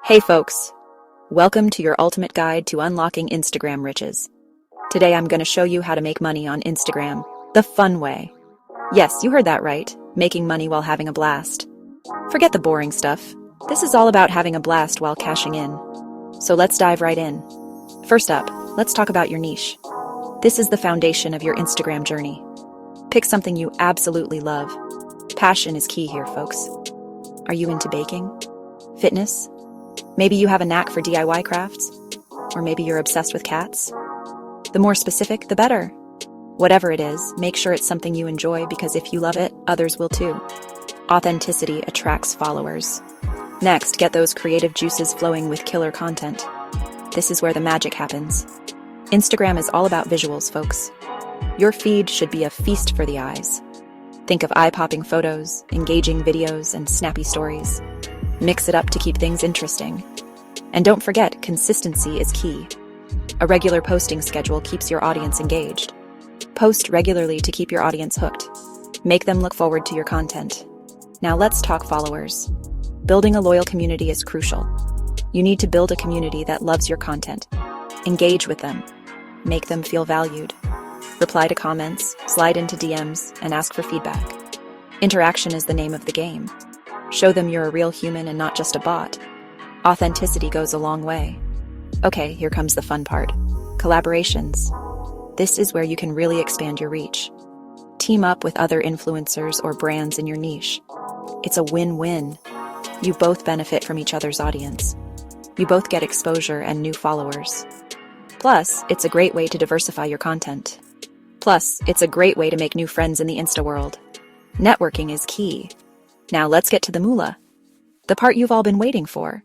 Hey folks, welcome to your ultimate guide to unlocking Instagram riches. Today I'm going to show you how to make money on Instagram, the fun way. Yes, you heard that right, making money while having a blast. Forget the boring stuff. This is all about having a blast while cashing in. So let's dive right in. First up, let's talk about your niche. This is the foundation of your Instagram journey. Pick something you absolutely love. Passion is key here, folks. Are you into baking? Fitness? Maybe you have a knack for DIY crafts? Or maybe you're obsessed with cats? The more specific, the better. Whatever it is, make sure it's something you enjoy because if you love it, others will too. Authenticity attracts followers. Next, get those creative juices flowing with killer content. This is where the magic happens. Instagram is all about visuals, folks. Your feed should be a feast for the eyes. Think of eye-popping photos, engaging videos, and snappy stories. Mix it up to keep things interesting. And don't forget, consistency is key. A regular posting schedule keeps your audience engaged. Post regularly to keep your audience hooked. Make them look forward to your content. Now let's talk followers. Building a loyal community is crucial. You need to build a community that loves your content. Engage with them. Make them feel valued. Reply to comments, slide into DMs, and ask for feedback. Interaction is the name of the game. Show them you're a real human and not just a bot. Authenticity goes a long way. Okay, here comes the fun part. Collaborations. This is where you can really expand your reach. Team up with other influencers or brands in your niche. It's a win-win. You both benefit from each other's audience. You both get exposure and new followers. Plus, it's a great way to diversify your content. Plus, it's a great way to make new friends in the Insta world. Networking is key. Now let's get to the moolah. The part you've all been waiting for.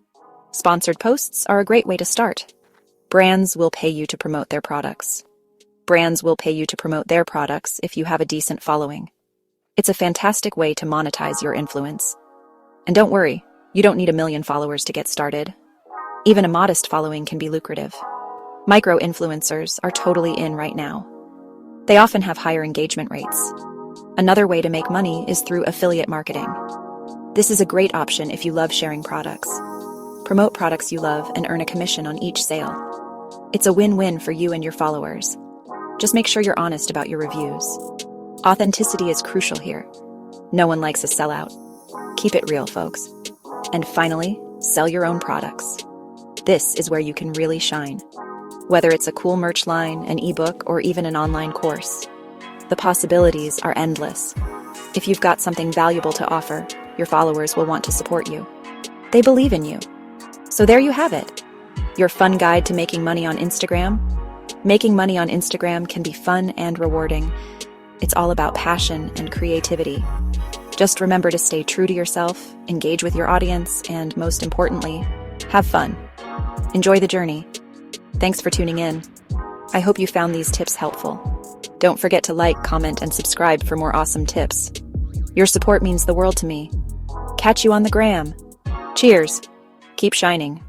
Sponsored posts are a great way to start. Brands will pay you to promote their products. Brands will pay you to promote their products if you have a decent following. It's a fantastic way to monetize your influence. And don't worry, you don't need 1 million followers to get started. Even a modest following can be lucrative. Micro-influencers are totally in right now. They often have higher engagement rates. Another way to make money is through affiliate marketing. This is a great option if you love sharing products. Promote products you love and earn a commission on each sale. It's a win-win for you and your followers. Just make sure you're honest about your reviews. Authenticity is crucial here. No one likes a sellout. Keep it real, folks. And finally, sell your own products. This is where you can really shine. Whether it's a cool merch line, an ebook, or even an online course. The possibilities are endless. If you've got something valuable to offer, your followers will want to support you. They believe in you. So there you have it. Your fun guide to making money on Instagram. Making money on Instagram can be fun and rewarding. It's all about passion and creativity. Just remember to stay true to yourself, engage with your audience, and most importantly, have fun. Enjoy the journey. Thanks for tuning in. I hope you found these tips helpful. Don't forget to like, comment, and subscribe for more awesome tips. Your support means the world to me. Catch you on the gram. Cheers. Keep shining.